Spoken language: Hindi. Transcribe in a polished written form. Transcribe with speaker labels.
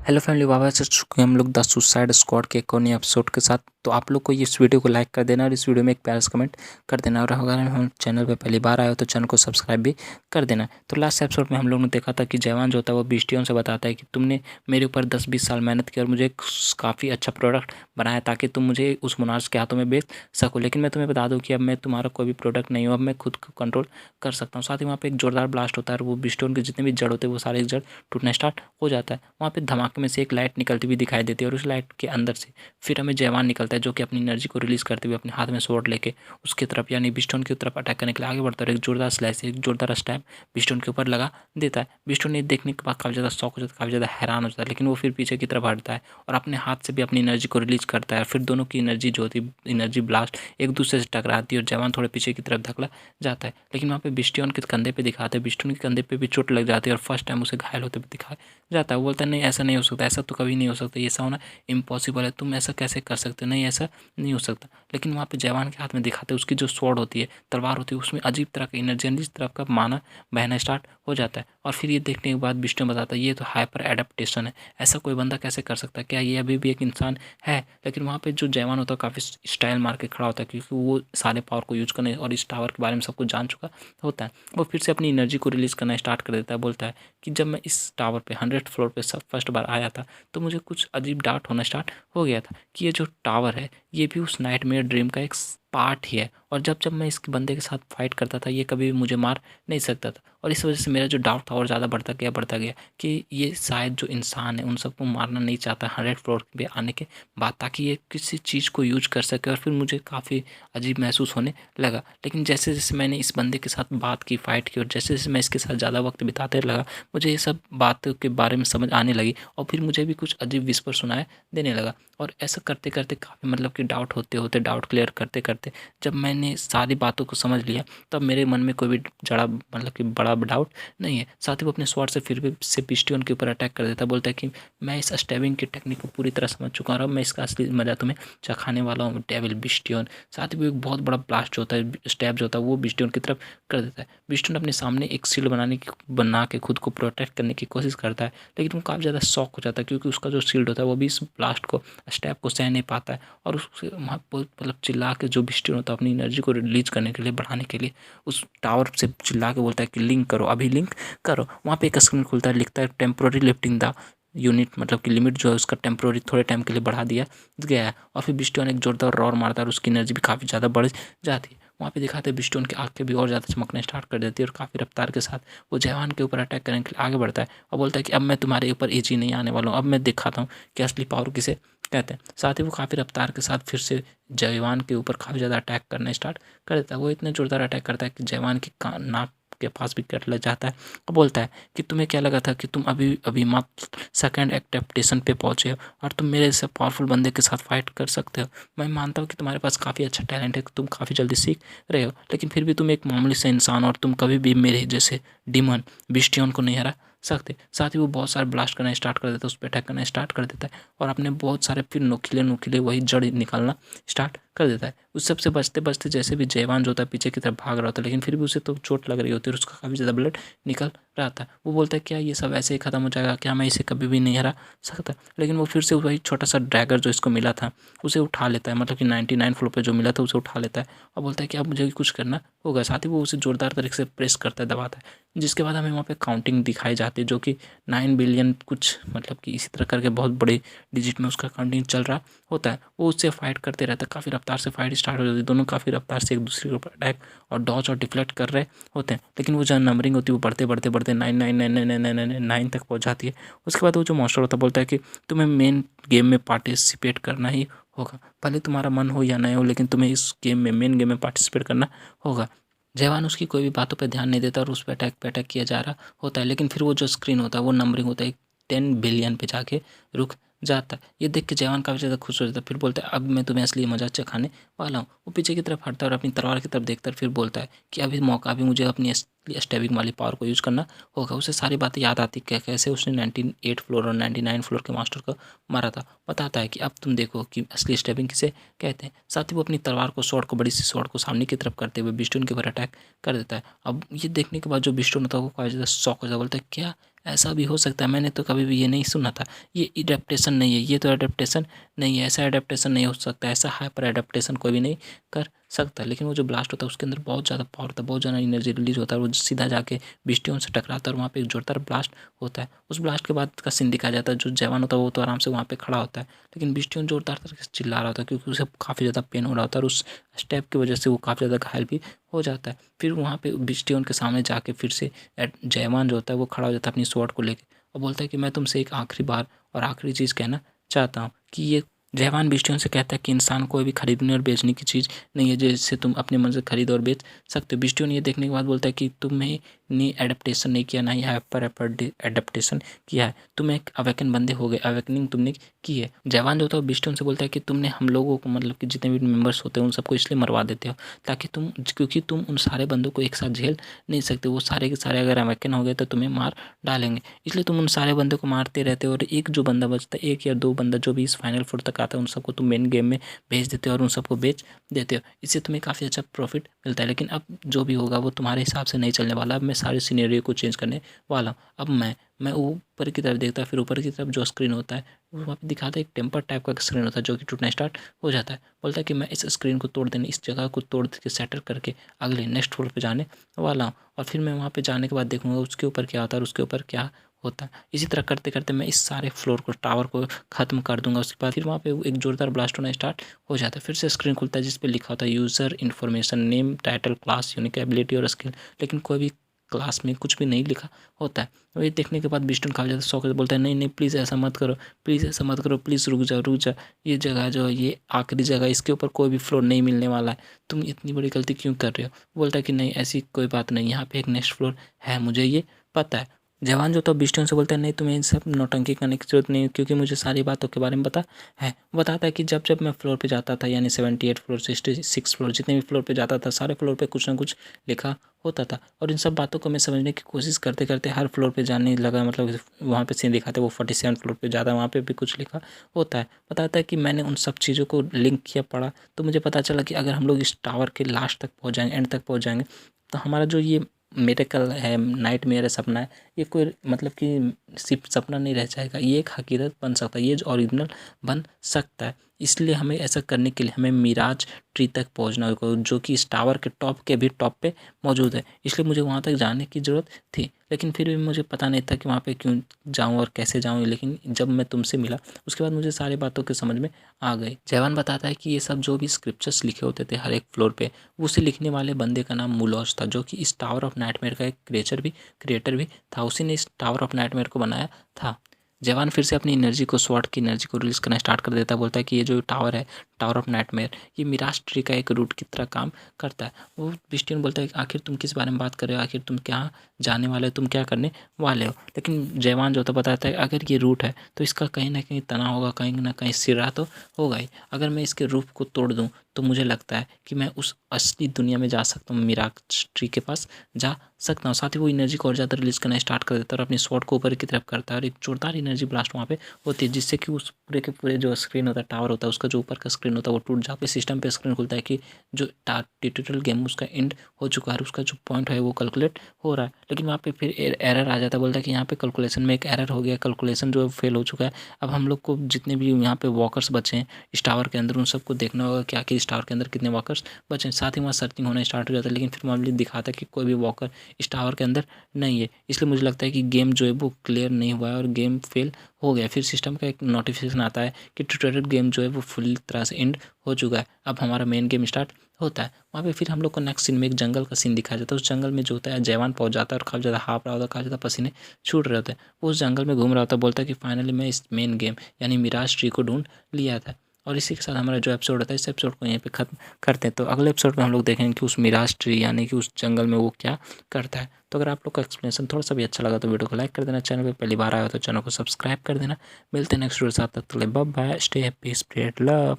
Speaker 1: हेलो फैमिली, वापस आ चुके हैं हम लोग द सुसाइड स्क्वाड के एक और नए एपिसोड के साथ। तो आप लोग को इस वीडियो को लाइक कर देना और इस वीडियो में एक प्यारा सा कमेंट कर देना, और अगर हम चैनल पे पहली बार आए हो तो चैनल को सब्सक्राइब भी कर देना। तो लास्ट एपिसोड में हम लोग ने देखा था कि जवान जो होता है वो बिस्टियों से बताता है कि तुमने मेरे ऊपर 10-20 साल मेहनत की और मुझे काफ़ी अच्छा प्रोडक्ट बनाया ताकि तुम मुझे उस मुनार्स के हाथों में बेच सको। लेकिन मैं तुम्हें बता दूँ कि अब मैं तुम्हारा कोई भी प्रोडक्ट नहीं हूँ, अब मैं खुद को कंट्रोल कर सकता हूँ। साथ ही वहाँ पर एक जोरदार ब्लास्ट होता है और वो बिस्टोन के जितने भी जड़ होते हैं वो सारे जड़ टूटना स्टार्ट हो जाता है। वहाँ पे धमाके में से एक लाइट निकलती हुई दिखाई देती है और उस लाइट के अंदर से फिर हमें जवान निकलता है, जो कि अपनी एनर्जी को रिलीज करते हुए अपने हाथ में स्वॉर्ड लेके उसकी तरफ यानी बिस्टोन की तरफ अटैक करने के लिए आगे बढ़ता है। और एक जोरदार स्लैश, एक जोरदार स्टैप बिस्टोन के ऊपर लगा देता है। बिस्टोन ये देखने के बाद काफ़ी ज़्यादा शॉक हो जाता है, काफ़ी ज़्यादा हैरान हो जाता है, लेकिन वो फिर पीछे की तरफ हटता है और अपने हाथ से भी अपनी एनर्जी को रिलीज करता है। फिर दोनों की एनर्जी जो होती है, एनर्जी ब्लास्ट एक दूसरे से टकराती है और जवान थोड़े पीछे की तरफ धकला जाता है। लेकिन वहाँ पे बिस्टियन के कंधे पे दिखाते हैं, बिस्टोन के कंधे पे भी चोट लग जाती है और फर्स्ट टाइम उसे घायल होते हुए दिखाया जाता है। वो बोलता है नहीं, ऐसा नहीं हो सकता, ऐसा तो कभी नहीं हो सकता, ऐसा होना इम्पॉसिबल है, तुम ऐसा कैसे कर सकते हो, नहीं ऐसा नहीं हो सकता। लेकिन वहाँ पे जवान के हाथ में दिखाते हैं उसकी जो स्वॉर्ड होती है, तलवार होती है, उसमें अजीब तरह का एनर्जी इस तरफ का माना बहना स्टार्ट हो जाता है। और फिर ये देखने के बाद विष्णु बताता है ये तो हाइपर एडेप्टेशन है, ऐसा कोई बंदा कैसे कर सकता है, क्या ये अभी भी एक इंसान है। लेकिन वहाँ पे जो जवान होता है काफ़ी स्टाइल मार के खड़ा होता है, क्योंकि वो सारे पावर को यूज करने और इस टावर के बारे में सब कुछ जान चुका होता है। वो फिर से अपनी एनर्जी को रिलीज करना स्टार्ट कर देता है। बोलता है कि जब मैं इस टावर पे 100th फ्लोर पे सब फर्स्ट बार आया था तो मुझे कुछ अजीब डाउट होना स्टार्ट हो गया था कि ये जो टावर है ये भी उस नाइटमेयर ड्रीम का एक पार्ट ही है, और जब जब मैं इस बंदे के साथ फाइट करता था ये कभी भी मुझे मार नहीं सकता था। और इस वजह से मेरा जो डाउट था और ज़्यादा बढ़ता गया कि ये शायद जो इंसान है उन सबको मारना नहीं चाहता 100 फ्लोर पे आने के बाद, ताकि ये किसी चीज़ को यूज कर सके। और फिर मुझे काफ़ी अजीब महसूस होने लगा। लेकिन जैसे जैसे मैंने इस बंदे के साथ बात की, फाइट की, और जैसे जैसे मैं इसके साथ ज़्यादा वक्त बिताते लगा मुझे ये सब बातों के बारे में समझ आने लगी, और फिर मुझे भी कुछ अजीब विस्पर सुनाए देने लगा। और ऐसा करते करते काफ़ी मतलब कि डाउट होते होते, डाउट क्लियर करते करते जब मैंने सारी बातों को समझ लिया तब मेरे मन में कोई भी जड़ा मतलब कि बड़ा डाउट नहीं है। साथ ही वो अपने स्वॉर्ड से फिर भी से पिस्टियन के ऊपर अटैक कर देता है। बोलता है कि मैं इस स्टैबिंग की टेक्निक को पूरी तरह समझ चुका हूँ और अब मैं इसका असली मजा तुम्हें चखाने वाला हूँ, डेविल बिस्टियन। साथ ही वो एक बहुत बड़ा ब्लास्ट जो होता है, स्टैब जो होता है, वो बिस्टियन की तरफ कर देता है। बिस्टियन अपने सामने एक शील्ड बना के खुद को प्रोटेक्ट करने की कोशिश करता है, लेकिन वो काफ़ी ज़्यादा शॉक हो जाता है क्योंकि उसका जो शील्ड होता है वो भी इस ब्लास्ट को, स्टैब को सह नहीं पाता है। और उससे वहाँ मतलब चिल्ला के जो बिस्टियन होता है अपनी एनर्जी को रिलीज करने के लिए, बढ़ाने के लिए उस टावर से चिल्ला के बोलता है कि लिंक करो, अभी लिंक करो। वहाँ पे एक स्क्रीन खुलता है, लिखता है टेम्पोररी लिफ्टिंग द यूनिट, मतलब कि लिमिट जो है उसका टेम्पोररी थोड़े टाइम के लिए बढ़ा दिया गया है। और फिर बिस्टियन एक जोरदार रॉर मारता है और उसकी एनर्जी भी काफ़ी ज़्यादा बढ़ जाती है। वहाँ पे दिखाते हैं बिस्टियन की आंखें भी और ज़्यादा चमकना स्टार्ट कर देती है और काफ़ी रफ्तार के साथ वो जवान के ऊपर अटैक करने के लिए आगे बढ़ता है और बोलता है कि अब मैं तुम्हारे ऊपर एजी नहीं आने वाला हूँ, अब मैं दिखाता हूँ कि असली पावर किसे कहते हैं। साथ ही वो काफ़ी रफ्तार के साथ फिर से जवान के ऊपर काफ़ी ज़्यादा अटैक करना स्टार्ट कर देता है। वो इतने जोरदार अटैक करता है कि जवान की नाक के पास भी कट लग जाता है और बोलता है कि तुम्हें क्या लगा था कि तुम अभी अभी मात्र सेकंड एक्टेप्टेशन पे पहुंचे हो और तुम मेरे से पावरफुल बंदे के साथ फाइट कर सकते हो। मैं मानता हूँ कि तुम्हारे पास काफ़ी अच्छा टैलेंट है, तुम काफ़ी जल्दी सीख रहे हो, लेकिन फिर भी तुम एक मामूली सा इंसान और तुम कभी भी मेरे जैसे डिमन बिस्टियन को नहीं हरा सकते। साथ ही वो बहुत सारे ब्लास्ट करना स्टार्ट कर देता है, उस पर अटैक करना स्टार्ट कर देता है और अपने बहुत सारे फिर नुकीले नुकीले वही जड़ निकालना स्टार्ट कर देता है। उस सबसे बचते बचते जैसे भी जयवान जो होता है पीछे की तरफ भाग रहा होता है, लेकिन फिर भी उसे तो चोट लग रही होती है और उसका काफ़ी ज़्यादा ब्लड निकल रहा था। वो बोलता है क्या ये सब ऐसे ही खत्म हो जाएगा, क्या मैं इसे कभी भी नहीं हरा सकता। लेकिन वो फिर से वही छोटा सा ड्रैगर जो इसको मिला था उसे उठा लेता है, मतलब कि 99 फ्लोर पे जो मिला था उसे उठा लेता है और बोलता है कि अब मुझे कुछ करना होगा। साथ ही वो उसे जोरदार तरीके से प्रेस करता है, दबाता है, जिसके बाद हमें वहाँ पे काउंटिंग दिखाई जाती है जो कि 9 बिलियन कुछ, मतलब कि इसी तरह करके बहुत बड़े डिजिट में उसका काउंटिंग चल रहा होता है। वो उससे फाइट करते रहता है, काफ़ी रफ्तार से फाइट स्टार्ट हो जाती है, दोनों काफ़ी रफ्तार से एक दूसरे के ऊपर अटैक और डॉज और डिफ्लेक्ट कर रहे होते हैं। लेकिन वो जो नंबरिंग होती है वो बढ़ते बढ़ते बढ़ते 9 तक पहुँच जाती है। उसके बाद वो जो मॉन्स्टर होता है बोलता है कि तुम्हें मेन गेम में पार्टिसिपेट करना ही होगा, भले तुम्हारा मन हो या नहीं हो, लेकिन तुम्हें इस गेम में, मेन गेम में पार्टिसिपेट करना होगा। जवान उसकी कोई भी बातों पे ध्यान नहीं देता और उस पर अटैक किया जा रहा होता है। लेकिन फिर वो जो स्क्रीन होता है वो नंबरिंग होता है 10 बिलियन पे जाके रुक जाता है। ये देख के जवान काफ़ी ज़्यादा खुश हो जाता है, फिर बोलता है अब मैं तुम्हें असली मजा चखाने वाला हूँ। वो पीछे की तरफ हटता है और अपनी तलवार की तरफ देखता है, फिर बोलता है कि अभी मौका, अभी मुझे अपनी असली स्टैबिंग वाली पावर को यूज़ करना होगा। उसे सारी बातें याद आती कैसे उसने 98 फ्लोर और 99 फ्लोर के मास्टर को मारा था। बताता है कि अब तुम देखो कि असली स्टैबिंग किसे कहते हैं। साथ ही वो अपनी तलवार को, स्वॉर्ड को, बड़ी सी स्वॉर्ड को सामने की तरफ करते हुए बिस्टोन के ऊपर अटैक कर देता है। अब ये देखने के बाद जो बिस्टोन होता है वो काफ़ी ज़्यादा शॉक हो जाता है, बोलता है क्या ऐसा भी हो सकता है, मैंने तो कभी भी ये नहीं सुना था। ये एडेप्टेशन नहीं है, ये तो एडेप्टेशन नहीं है, ऐसा एडेप्टेशन नहीं हो सकता, ऐसा हाइपर एडेप्टेशन कोई भी नहीं कर सकता। लेकिन वो जो ब्लास्ट होता है उसके अंदर बहुत ज़्यादा पावर होता है, बहुत ज़्यादा एनर्जी रिलीज होता है, वो सीधा जाके बिस्टियोन से टकराता है और वहाँ पे एक जोरदार ब्लास्ट होता है। उस ब्लास्ट के बाद का सीन दिखाया जाता है, जो जवान होता है वो तो आराम से वहाँ पे खड़ा होता है, लेकिन बिस्टियोन जोरदार तरीके से चिल्ला रहा होता है क्योंकि उसे काफ़ी ज़्यादा पेन हो रहा होता है और उस स्टेप की वजह से वो काफ़ी ज़्यादा घायल भी हो जाता है। फिर वहाँ पे बिस्टियोन के सामने जाके फिर से जयवान जो होता है वो खड़ा हो जाता है अपनी स्वॉर्ड को लेके और बोलता है कि मैं तुमसे एक आखिरी बार और आखिरी चीज़ कहना चाहता हूँ कि ये जयवान बिस्टियों से कहता है कि इंसान कोई भी खरीदने और बेचने की चीज़ नहीं है जिससे तुम अपने मन से खरीद और बेच सकते हो। बिस्टियों ने ये देखने के बाद बोलता है कि तुम्हें ने एडेप्टेशन नहीं किया, ना ही हाइपर एडेप्टेशन किया है, तुम एक अवेकन बंदे हो गए, अवेकनिंग तुमने की है। जवान जो होता है बिस्टियों से बोलता है कि तुमने हम लोगों को मतलब कि जितने भी मेंबर्स होते हैं उन सबको इसलिए मरवा देते हो ताकि तुम, क्योंकि तुम उन सारे बंदों को एक साथ झेल नहीं सकते, वो सारे के सारे अगर अवेकन हो गए तो तुम्हें मार डालेंगे, इसलिए तुम उन सारे बंदों को मारते रहते हो और एक जो बंदा बचता है, एक या दो बंदा जो भी इस फाइनल फोर तक आता है उन सबको तुम मेन गेम में भेज देते हो और उन सबको बेच देते हो। इससे तुम्हें काफ़ी अच्छा प्रॉफिट मिलता है। लेकिन अब जो भी होगा वो तुम्हारे हिसाब से नहीं चलने वाला। अब मैं सारे सिनेरियो को चेंज करने वाला हूँ। अब मैं ऊपर की तरफ देखता, फिर ऊपर की तरफ जो स्क्रीन होता है वहाँ पे दिखाता है एक टेम्पर टाइप का स्क्रीन होता है जो कि टूटना स्टार्ट हो जाता है। बोलता है कि मैं इस स्क्रीन को तोड़ देने, इस जगह को तोड़ के सेटल करके अगले नेक्स्ट फ्लोर पे जाने वाला हूँ और फिर मैं वहाँ पे जाने के बाद देखूँगा उसके ऊपर क्या होता है और उसके ऊपर क्या होता है। इसी तरह करते करते मैं इस सारे फ्लोर को, टावर को ख़त्म कर दूंगा। उसके बाद फिर वहाँ पे एक जोरदार ब्लास्ट होना स्टार्ट हो जाता है। फिर से स्क्रीन खुलता है जिस पे लिखा होता है user information, name, title, class, unique ability और स्किल, लेकिन कोई भी क्लास में कुछ भी नहीं लिखा होता है। और ये देखने के बाद बिस्टन काफ़ी ज़्यादा शौक से बोलता है नहीं नहीं प्लीज़ ऐसा मत करो, प्लीज़ ऐसा मत करो, प्लीज़ रुक जाओ रुक जाओ, ये जगह जो है ये आखिरी जगह, इसके ऊपर कोई भी फ्लोर नहीं मिलने वाला है, तुम इतनी बड़ी गलती क्यों कर रहे हो। बोलता है कि नहीं ऐसी कोई बात नहीं, यहाँ पे एक नेक्स्ट फ्लोर है, मुझे ये पता है। जवान जो तो बिस्टन से बोलता है नहीं तुम्हें इन सब नौटंकी करने की जरूरत नहीं है क्योंकि मुझे सारी बातों के बारे में पता है। बताता है कि जब जब मैं फ्लोर पे जाता था यानी 78 फ्लोर, 66 फ्लोर, जितने भी फ्लोर पे जाता था सारे फ्लोर पे कुछ ना कुछ लिखा होता था और इन सब बातों को मैं समझने की कोशिश करते करते हर फ्लोर पे जाने लगा। मतलब वहाँ पे सीन दिखाते वो 47 फ्लोर पे ज़्यादा, वहाँ पे भी कुछ लिखा होता है। बताता है कि मैंने उन सब चीज़ों को लिंक किया, पढ़ा, तो मुझे पता चला कि अगर हम लोग इस टावर के लास्ट तक पहुँच जाएंगे, एंड तक पहुँच जाएंगे, तो हमारा जो ये मिरेकल है, नाइट मेयर है, सपना है, ये कोई मतलब कि सिर्फ सपना नहीं रह जाएगा, ये एक हकीकत बन सकता है, ये जो ओरिजिनल बन सकता है। इसलिए हमें ऐसा करने के लिए हमें मिराज ट्री तक पहुंचना होगा जो कि इस टावर के टॉप के भी टॉप पे मौजूद है। इसलिए मुझे वहाँ तक जाने की ज़रूरत थी, लेकिन फिर भी मुझे पता नहीं था कि वहाँ पे क्यों जाऊँ और कैसे जाऊँ। लेकिन जब मैं तुमसे मिला उसके बाद मुझे सारी बातों के समझ में आ गई। जयवान बताता है कि ये सब जो भी स्क्रिप्चर्स लिखे होते थे हर एक फ्लोर पे, उसे लिखने वाले बंदे का नाम मुलॉस था जो कि इस टावर ऑफ नाइटमेयर का एक क्रिएटर भी था। उसी ने इस टावर ऑफ नाइटमेयर को बनाया था। जवान फिर से अपनी एनर्जी को, स्वॉर्ड की एनर्जी को रिलीज करना स्टार्ट कर देता है। बोलता है कि ये जो टावर है, टावर ऑफ नाइटमेयर, ये मिराज ट्री का एक रूट की तरह काम करता है। वो बिस्टियन बोलता है कि आखिर तुम किस बारे में बात कर रहे हो, आखिर तुम क्या जाने वाले हो, तुम क्या करने वाले हो। लेकिन जयवान जो होता बताता है अगर ये रूट है तो इसका कहीं ना कहीं तना होगा, कहीं ना कहीं सिरा तो होगा ही। अगर मैं इसके रूप को तोड़ दूँ तो मुझे लगता है कि मैं उस असली दुनिया में जा सकता हूँ, मिराज ट्री के पास जा सकता हूँ। साथ ही वो एनर्जी को और ज़्यादा रिलीज करना स्टार्ट कर देता है और अपनी स्वॉर्ड को ऊपर की तरफ करता है और एक जोरदार एनर्जी ब्लास्ट वहाँ पे होती है जिससे कि उस पूरे के पूरे जो स्क्रीन होता है, टावर होता है, उसका जो ऊपर का स्क्रीन होता है वो टूट जाता है। सिस्टम पे स्क्रीन खुलता है कि जो ट्यूटोरियल गेम उसका एंड हो चुका है, उसका जो पॉइंट है वो कैलकुलेट हो रहा है। लेकिन वहाँ पे फिर एरर आ जाता है, बोलता है कि यहाँ पे कैलकुलेशन में एक एरर हो गया, कैलकुलेशन जो फेल हो चुका है। अब हम लोग को जितने भी यहाँ पे वॉकर्स बचे हैं इस टावर के अंदर, उन सबको देखना होगा कि आखिर इस टावर के अंदर कितने वॉकर्स बचे हैं। साथ ही वहाँ सर्चिंग होना स्टार्ट हो जाता है, लेकिन फिर मामले दिखाता है कि कोई भी वॉकर इस टावर के अंदर नहीं है। इसलिए मुझे लगता है कि गेम जो है वो क्लियर नहीं हुआ है और गेम फेल हो गया। फिर सिस्टम का एक नोटिफिकेशन आता है कि ट्यूटोरियल गेम जो है वो फुल तरह से एंड हो चुका है, अब हमारा मेन गेम स्टार्ट होता है। वहाँ पे फिर हम लोग को नेक्स्ट सीन में एक जंगल का सीन दिखाया जाता है। उस जंगल में जो होता है जवान पहुँच जाता है और काफ़ी ज़्यादा हाफ रहा होता है, काफ़ी ज़्यादा पसीने छूट रहे होते हैं। वो उस जंगल में घूम रहा होता है, बोलता है कि फाइनली मैं इस मेन गेम यानी मिराज ट्री को ढूंढ लिया था। और इसी के साथ हमारा जो एपिसोड होता है इस एपिसोड को यहीं पे ख़त्म करते हैं। तो अगले एपिसोड में हम लोग देखेंगे कि उस मिराज ट्री यानी कि उस जंगल में वो क्या करता है। तो अगर आप लोग का एक्सप्लेनेशन थोड़ा सा भी अच्छा लगा तो वीडियो को लाइक कर देना, चैनल पे पहली बार आया हो तो चैनल को सब्सक्राइब कर देना। मिलते हैं नेक्स्ट वीडियो साथ, तक के लिए bye bye, stay happy, spread love.